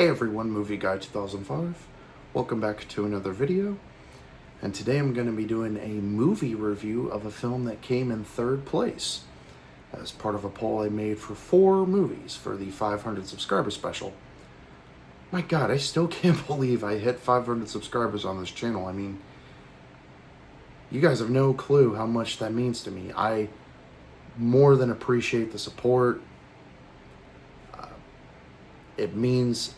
Hey everyone, Movie Guy 2005. Welcome back to another video. And today I'm going to be doing a movie review of a film that came in third place as part of a poll I made for 4 movies for the 500 subscriber special. My god, I still can't believe I hit 500 subscribers on this channel. I mean, you guys have no clue how much that means to me. I more than appreciate the support. It means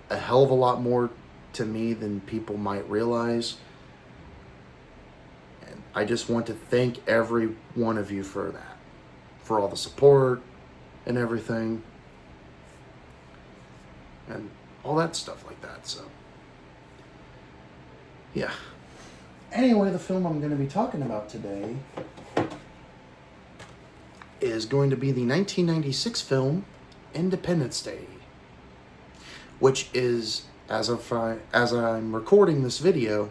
a hell of a lot more to me than people might realize. And I just want to thank every one of you for that, for all the support and everything, and all that stuff like that. So, yeah. Anyway, the film I'm going to be talking about today is going to be the 1996 film Independence Day, which is, as I'm recording this video,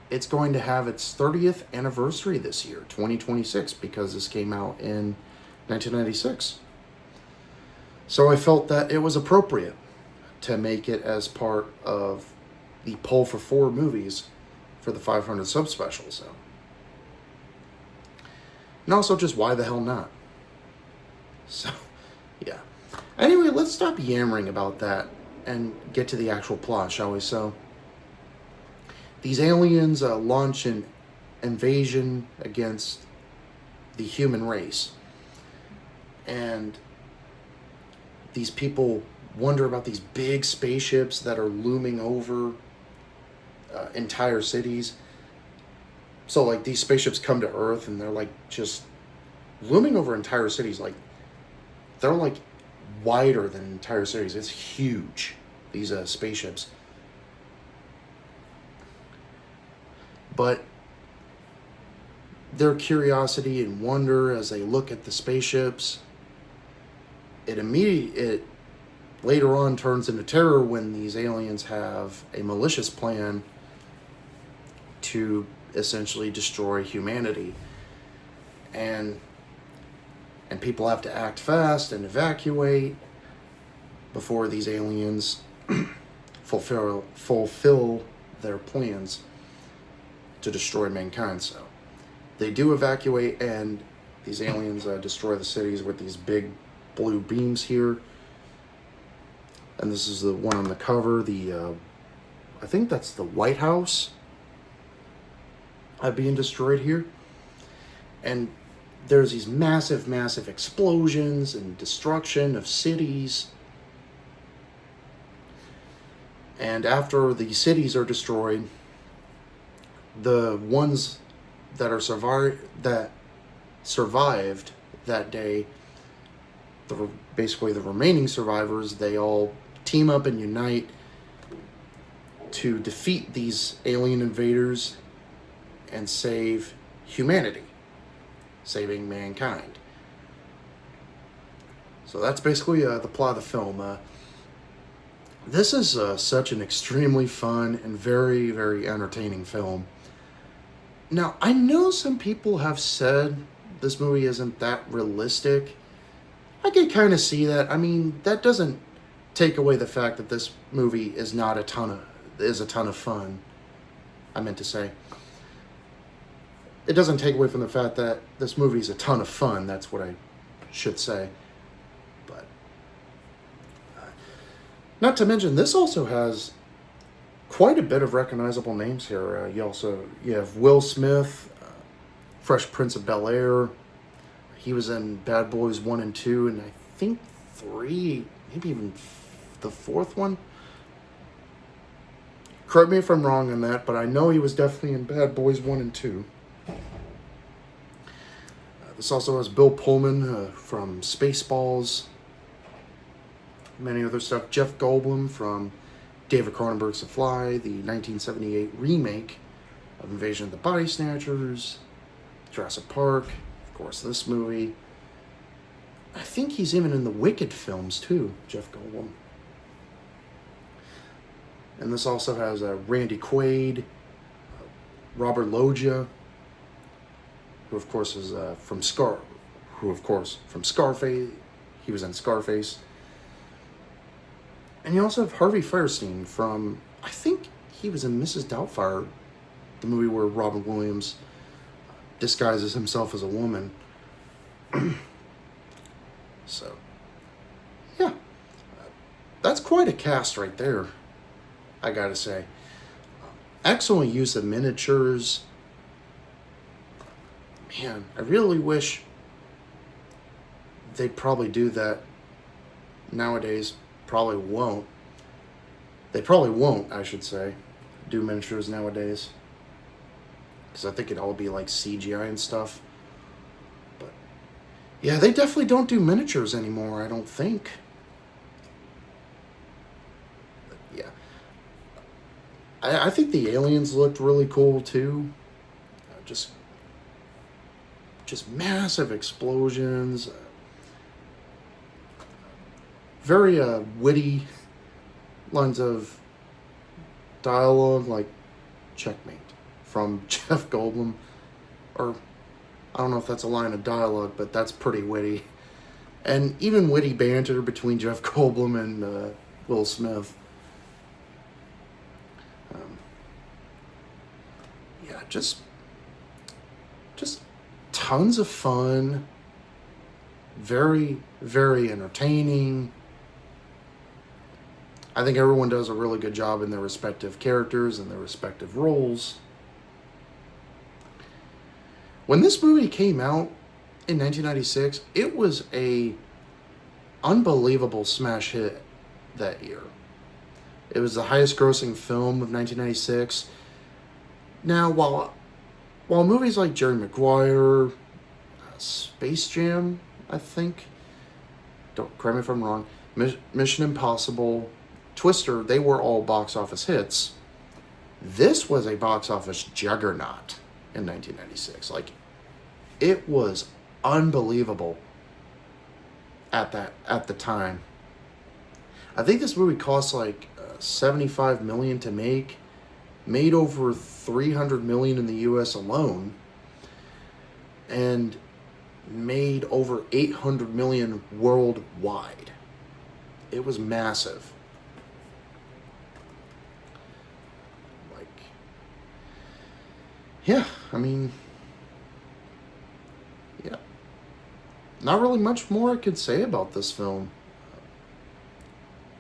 it's going to have its 30th anniversary this year, 2026, because this came out in 1996. So I felt that it was appropriate to make it as part of the poll for 4 movies for the 500 sub special. So, and also, just why the hell not? So, yeah. Anyway, let's stop yammering about that and get to the actual plot, shall we? So, these aliens launch an invasion against the human race. And these people wonder about these big spaceships that are looming over entire cities. So, like, these spaceships come to Earth and they're, like, just looming over entire cities. Like, they're, like, wider than entire cities. It's huge, these spaceships. But their curiosity and wonder as they look at the spaceships, it later on turns into terror when these aliens have a malicious plan to essentially destroy humanity. And people have to act fast and evacuate before these aliens fulfill their plans to destroy mankind. So they do evacuate, and these aliens destroy the cities with these big blue beams here. And this is the one on the cover. I think that's the White House being destroyed here. And there's these massive, massive explosions and destruction of cities. And after the cities are destroyed, the ones that survived that day, basically the remaining survivors, they all team up and unite to defeat these alien invaders and save humanity, saving mankind. So that's basically the plot of the film. This is such an extremely fun and very, very entertaining film. Now, I know some people have said this movie isn't that realistic. I can kind of see that. I mean, that doesn't take away the fact that this movie is a ton of fun. I meant to say. It doesn't take away from the fact that this movie is a ton of fun. That's what I should say. But not to mention, this also has quite a bit of recognizable names here. You have Will Smith, Fresh Prince of Bel-Air. He was in Bad Boys 1 and 2, and I think 3, maybe even the 4th one. Correct me if I'm wrong on that, but I know he was definitely in Bad Boys 1 and 2. This also has Bill Pullman from Spaceballs, many other stuff. Jeff Goldblum from David Cronenberg's The Fly, the 1978 remake of Invasion of the Body Snatchers, Jurassic Park, of course this movie. I think he's even in the Wicked films too, Jeff Goldblum. And this also has Randy Quaid, Robert Loggia, who of course is from Scarface. He was in Scarface. And you also have Harvey Firestein from, I think he was in Mrs. Doubtfire, the movie where Robin Williams disguises himself as a woman. So, yeah. That's quite a cast right there, I gotta say. Excellent use of miniatures. Man, I really wish they'd probably do that nowadays. Probably won't. They probably won't, I should say, do miniatures nowadays. Because I think it'd all be like CGI and stuff. But yeah, they definitely don't do miniatures anymore, I don't think. But yeah. I think the aliens looked really cool too. Just massive explosions. Very witty lines of dialogue, like "checkmate" from Jeff Goldblum, or I don't know if that's a line of dialogue, but that's pretty witty. And even witty banter between Jeff Goldblum and Will Smith. Yeah, just tons of fun. Very, very entertaining. I think everyone does a really good job in their respective characters and their respective roles. When this movie came out in 1996, it was a unbelievable smash hit that year. It was the highest grossing film of 1996. Now, while movies like Jerry Maguire, Space Jam, I think, don't correct me if I'm wrong, Mission Impossible, Twister, they were all box office hits. This was a box office juggernaut in 1996. Like, it was unbelievable at the time. I think this movie cost like $75 million to make, made over $300 million in the U.S. alone, and made over $800 million worldwide. It was massive. Like, yeah, I mean, yeah. Not really much more I could say about this film.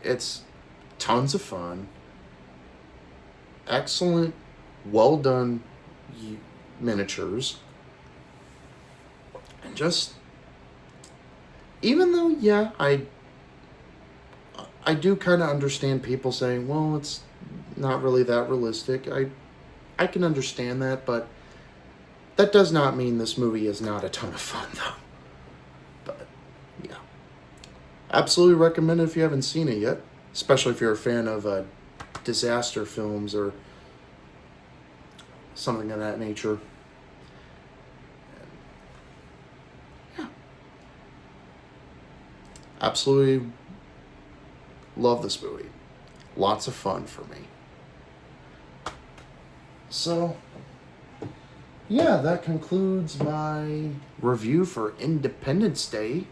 It's tons of fun. Excellent, well done miniatures. And just, even though, yeah, I do kind of understand people saying, well, it's not really that realistic. I can understand that, but that does not mean this movie is not a ton of fun, though. But, yeah. Absolutely recommend it if you haven't seen it yet, especially if you're a fan of disaster films or something of that nature. Yeah. Absolutely love this movie. Lots of fun for me. So, yeah, that concludes my review for Independence Day.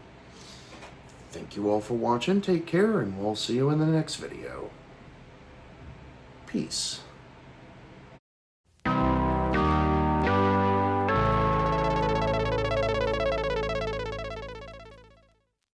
Thank you all for watching. Take care, and we'll see you in the next video. Peace.